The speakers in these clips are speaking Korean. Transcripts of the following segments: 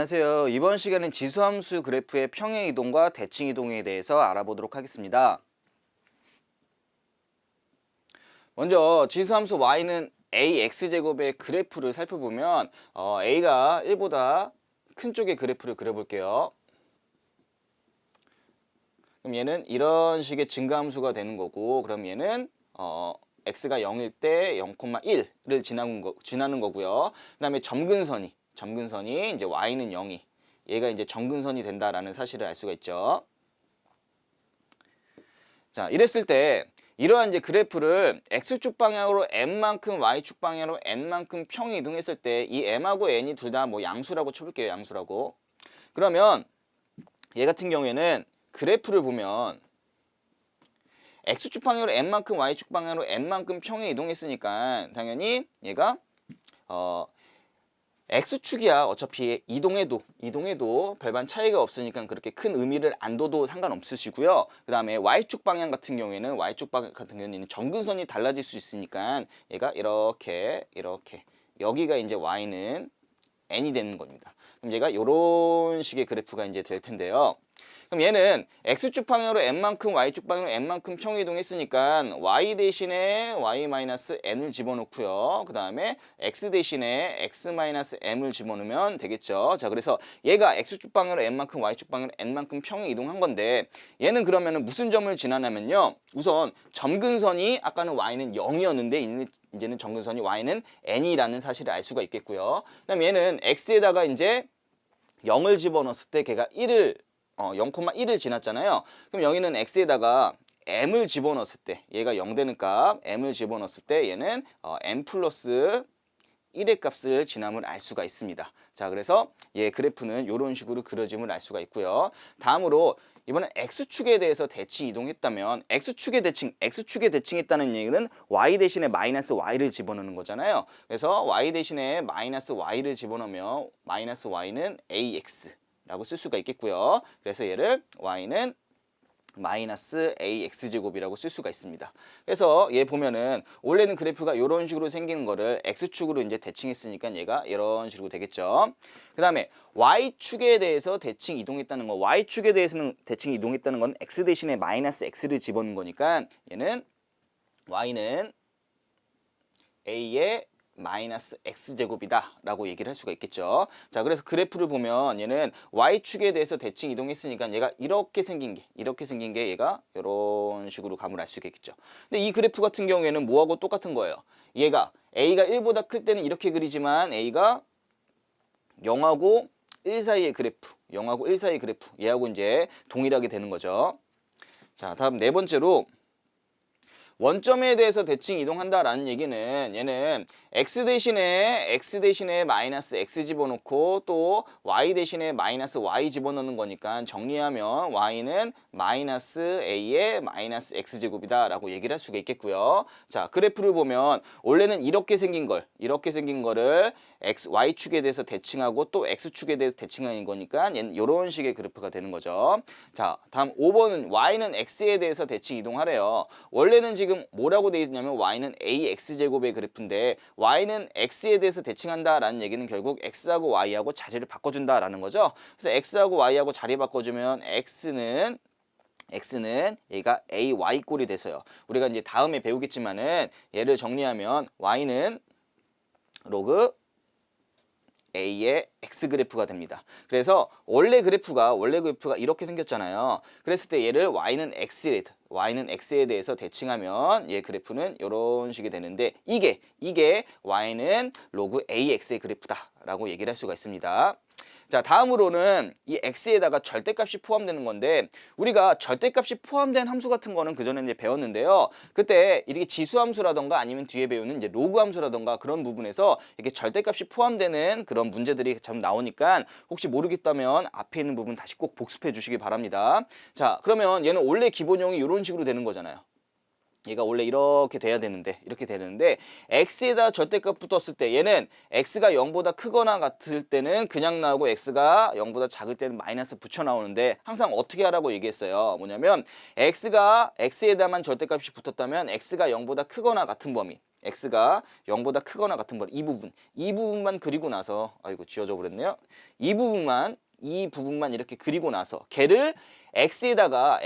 안녕하세요. 이번 시간은 지수함수 그래프의 평행 이동과 대칭 이동에 대해서 알아보도록 하겠습니다. 먼저 지수함수 y는 ax제곱의 그래프를 살펴보면 a가 1보다 큰 쪽의 그래프를 그려볼게요. 그럼 얘는 이런 식의 증가함수가 되는 거고, 그럼 얘는 x가 0일 때 0,1를 지나는 거고요. 그 다음에 점근선이 이제 y는 0이 얘가 이제 점근선이 된다라는 사실을 알 수가 있죠. 자, 이랬을 때 이러한 이제 그래프를 x축 방향으로 n만큼 y축 방향으로 n만큼 평행 이동했을 때 이 m하고 n이 둘 다 뭐 양수라고 쳐볼게요. 양수라고. 그러면 얘 같은 경우에는 그래프를 보면 x축 방향으로 n만큼 y축 방향으로 n만큼 평행 이동했으니까 당연히 얘가 x축이야. 어차피 이동해도 별반 차이가 없으니까 그렇게 큰 의미를 안 둬도 상관없으시고요. 그 다음에 y축 방향 같은 경우에는 점근선이 달라질 수 있으니까 얘가 이렇게 여기가 이제 y는 n이 되는 겁니다. 그럼 얘가 이런 식의 그래프가 이제 될 텐데요. 그럼 얘는 x축 방향으로 n만큼 y축 방향으로 n만큼 평행 이동했으니까 y 대신에 y-n을 집어넣고요. 그 다음에 x 대신에 x-m을 집어넣으면 되겠죠. 자, 그래서 얘가 x축 방향으로 n만큼 y축 방향으로 n만큼 평행 이동한 건데 얘는 그러면은 무슨 점을 지나냐면요. 우선 점근선이 아까는 y는 0이었는데 이제는 점근선이 y는 n이라는 사실을 알 수가 있겠고요. 그다음에 얘는 x에다가 이제 0을 집어넣었을 때 걔가 0,1을 지났잖아요. 그럼 여기는 x에다가 m을 집어넣었을 때 얘가 0 되는 값 m을 집어넣었을 때 얘는 m 플러스 1의 값을 지남을 알 수가 있습니다. 자, 그래서 얘 그래프는 이런 식으로 그려짐을 알 수가 있고요. 다음으로 이번엔 x축에 대해서 대칭 이동했다면 x축에 대칭했다는 얘기는 y 대신에 마이너스 y를 집어넣는 거잖아요. 그래서 y 대신에 마이너스 y를 집어넣으면 마이너스 y는 ax라고 쓸 수가 있겠고요. 그래서 얘를 y는 마이너스 ax제곱이라고 쓸 수가 있습니다. 그래서 얘 보면은 원래는 그래프가 이런 식으로 생기는 거를 x축으로 이제 대칭했으니까 얘가 이런 식으로 되겠죠. 그 다음에 y축에 대해서 대칭 이동했다는 거, y축에 대해서는 대칭 이동했다는 건 x 대신에 마이너스 x를 집어넣은 거니까 얘는 y는 a의 마이너스 x제곱이다 라고 얘기를 할 수가 있겠죠. 자, 그래서 그래프를 보면 얘는 y축에 대해서 대칭 이동했으니까 얘가 이렇게 생긴 게 얘가 이런 식으로 감을 알 수 있겠죠. 근데 이 그래프 같은 경우에는 뭐하고 똑같은 거예요. 얘가 a가 1보다 클 때는 이렇게 그리지만 a가 0하고 1 사이의 그래프, 얘하고 이제 동일하게 되는 거죠. 자, 다음 네 번째로 원점에 대해서 대칭 이동한다라는 얘기는 얘는 x 대신에 마이너스 x 집어넣고 또 y 대신에 마이너스 y 집어넣는 거니까 정리하면 y는 마이너스 a의 마이너스 x제곱이다 라고 얘기를 할 수가 있겠고요. 자, 그래프를 보면 원래는 이렇게 생긴 거를 y축에 대해서 대칭하고 또 x축에 대해서 대칭하는 거니까 얘는 이런 식의 그래프가 되는 거죠. 자, 다음 5번은 y는 x에 대해서 대칭 이동하래요. 원래는 지금 뭐라고 되어 있냐면 y는 ax제곱의 그래프인데 y는 x에 대해서 대칭한다라는 얘기는 결국 x하고 y하고 자리를 바꿔준다라는 거죠. 그래서 x하고 y하고 자리 바꿔주면 x는 얘가 ay 꼴이 돼서요. 우리가 이제 다음에 배우겠지만은 얘를 정리하면 y는 로그 a의 x 그래프가 됩니다. 그래서 원래 그래프가 이렇게 생겼잖아요. 그랬을 때 얘를 y는 x에 대해서 대칭하면 얘 그래프는 이런 식이 되는데 이게 y는 로그 ax의 그래프다라고 얘기를 할 수가 있습니다. 자, 다음으로는 이 x에다가 절대값이 포함되는 건데 우리가 절대값이 포함된 함수 같은 거는 그전에 이제 배웠는데요. 그때 이렇게 지수함수라던가 아니면 뒤에 배우는 이제 로그 함수라던가 그런 부분에서 이렇게 절대값이 포함되는 그런 문제들이 좀 나오니까 혹시 모르겠다면 앞에 있는 부분 다시 꼭 복습해 주시기 바랍니다. 자, 그러면 얘는 원래 기본형이 이런 식으로 되는 거잖아요. 얘가 원래 이렇게 되는데 x에다 절대값 붙었을 때 얘는 x가 0보다 크거나 같을 때는 그냥 나오고 x가 0보다 작을 때는 마이너스 붙여 나오는데 항상 어떻게 하라고 얘기했어요. 뭐냐면 x에다만 절대값이 붙었다면 x가 0보다 크거나 같은 범위, x가 0보다 크거나 같은 거 이 부분만 그리고 나서 아이고 지워져 버렸네요. 이 부분만 이렇게 그리고 나서 걔를 x에다가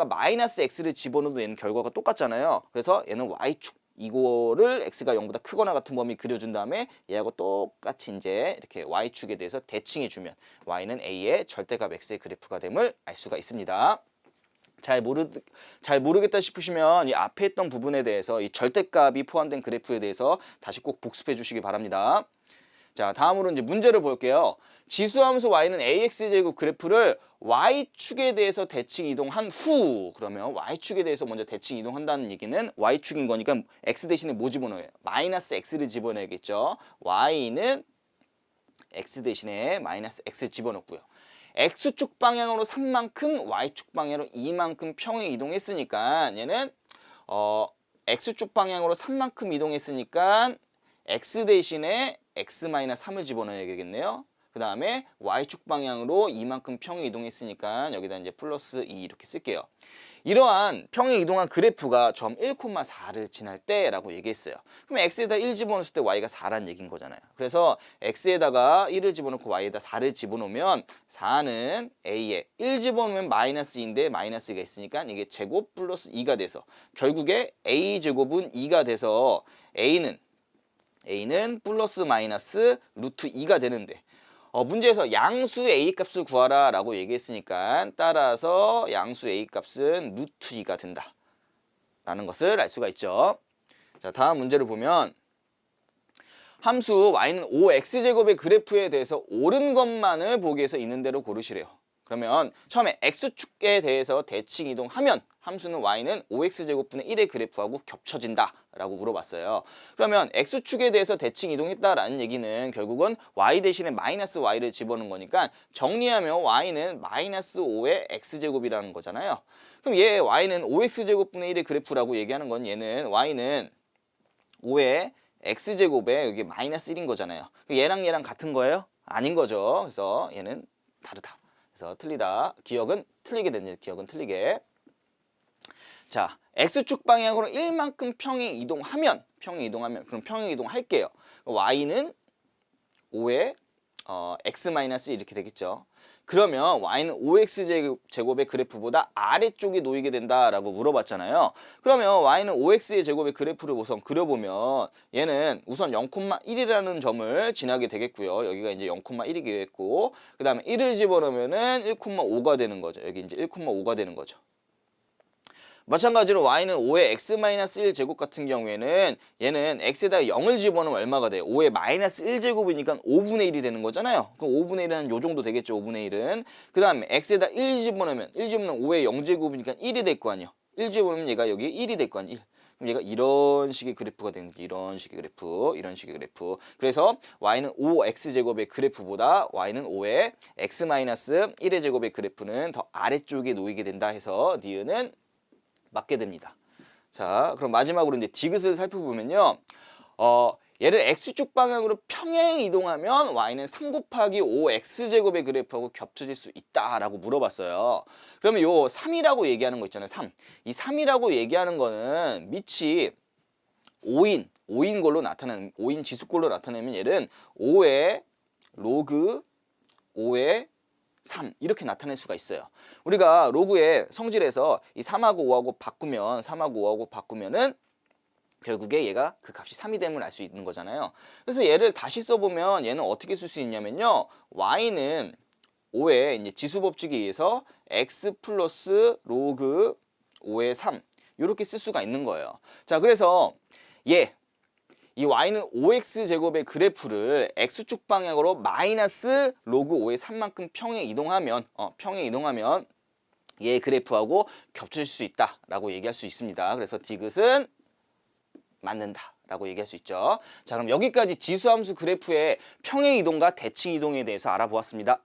마이너스 x를 집어넣어도 얘는 결과가 똑같잖아요. 그래서 얘는 y축 이거를 x가 0보다 크거나 같은 범위 그려준 다음에 얘하고 똑같이 이제 이렇게 y축에 대해서 대칭해 주면 y는 a의 절대값 x의 그래프가 됨을 알 수가 있습니다. 잘 모르겠다 싶으시면 이 앞에 했던 부분에 대해서 이 절대값이 포함된 그래프에 대해서 다시 꼭 복습해 주시기 바랍니다. 자, 다음으로 이제 문제를 볼게요. 지수함수 y는 ax제곱 그래프를 y축에 대해서 대칭 이동한 후, 그러면 y축에 대해서 먼저 대칭 이동한다는 얘기는 y축인 거니까 x 대신에 뭐 집어넣어요? 마이너스 x를 집어넣어야겠죠. y는 x 대신에 마이너스 x 집어넣고요. x축 방향으로 3만큼, y축 방향으로 2만큼 평행 이동했으니까 얘는 x축 방향으로 3만큼 이동했으니까 x 대신에 x-3을 집어넣어야겠네요. 그 다음에 y축 방향으로 이만큼 평행 이동했으니까 여기다 이제 플러스 2 이렇게 쓸게요. 이러한 평행 이동한 그래프가 점 1,4를 지날 때라고 얘기했어요. 그럼 x에다 1 집어넣었을 때 y가 4란 얘기인 거잖아요. 그래서 x에다가 1을 집어넣고 y에다 4를 집어넣으면 4는 a에 1 집어넣으면 마이너스 2인데 마이너스 2가 있으니까 이게 제곱 플러스 2가 돼서 결국에 a 제곱은 2가 돼서 a는 플러스 마이너스 루트 2가 되는데 문제에서 양수 a 값을 구하라 라고 얘기했으니까 따라서 양수 a 값은 루트 2가 된다 라는 것을 알 수가 있죠. 자, 다음 문제를 보면 함수 y는 5x제곱의 그래프에 대해서 옳은 것만을 보기 위해서 있는 대로 고르시래요. 그러면 처음에 x축에 대해서 대칭 이동하면 함수는 y는 5x제곱분의 1의 그래프하고 겹쳐진다 라고 물어봤어요. 그러면 x축에 대해서 대칭 이동했다라는 얘기는 결국은 y 대신에 마이너스 y를 집어넣은 거니까 정리하면 y는 마이너스 5의 x제곱이라는 거잖아요. 그럼 얘 y는 5x제곱분의 1의 그래프라고 얘기하는 건 얘는 y는 5의 x제곱에 여기 마이너스 1인 거잖아요. 얘랑 같은 거예요? 아닌 거죠. 그래서 얘는 다르다. 그래서 틀리다. 기억은 틀리게 되는 기억은 틀리게. 자, x축 방향으로 1만큼 평행 이동하면 그럼 평행 이동할게요. y는 5의 x-1 이렇게 되겠죠. 그러면 y는 5x제곱의 그래프보다 아래쪽에 놓이게 된다라고 물어봤잖아요. 그러면 y는 5x의 제곱의 그래프를 우선 그려보면 얘는 우선 0,1이라는 점을 지나게 되겠고요. 여기가 이제 0,1이겠고 그 다음에 1을 집어넣으면은 1,5가 되는 거죠. 여기 이제 1,5가 되는 거죠. 마찬가지로 y는 5의 x-1 제곱 같은 경우에는 얘는 x에다가 0을 집어넣으면 얼마가 돼요? 5의 마이너스 1제곱이니까 5분의 1이 되는 거잖아요. 그럼 5분의 1은 요 정도 되겠죠. 5분의 1은. 그 다음에 x에다 1 집어넣으면 5의 0제곱이니까 1이 될 거 아니에요. 1 집어넣으면 얘가 여기 1이 될 거 아니에요. 1. 그럼 얘가 이런 식의 그래프가 되는 거죠. 이런 식의 그래프. 그래서 y는 5x제곱의 그래프보다 y는 5의 x-1의 제곱의 그래프는 더 아래쪽에 놓이게 된다 해서 니은은 맞게 됩니다. 자, 그럼 마지막으로 이제 디귿을 살펴보면요. 얘를 x축 방향으로 평행 이동하면 y는 3 곱하기 5x제곱의 그래프하고 겹쳐질 수 있다라고 물어봤어요. 그러면 요 3이라고 얘기하는 거 있잖아요. 3. 이 3이라고 얘기하는 거는 밑이 5인 걸로 나타내는 5인 지수꼴로 나타내면 얘는 5의 로그 5의 3 이렇게 나타낼 수가 있어요. 우리가 로그의 성질에서 이 3하고 5하고 바꾸면은 결국에 얘가 그 값이 3이 됨을 알 수 있는 거잖아요. 그래서 얘를 다시 써보면 얘는 어떻게 쓸 수 있냐면요. y는 5의 이제 지수 법칙에 의해서 x 플러스 로그 5의 3 이렇게 쓸 수가 있는 거예요. 자, 그래서 이 y는 5x제곱의 그래프를 x축 방향으로 마이너스 로그 5의 3만큼 평행 이동하면 얘 그래프하고 겹쳐질 수 있다라고 얘기할 수 있습니다. 그래서 디귿은 맞는다라고 얘기할 수 있죠. 자, 그럼 여기까지 지수함수 그래프의 평행 이동과 대칭 이동에 대해서 알아보았습니다.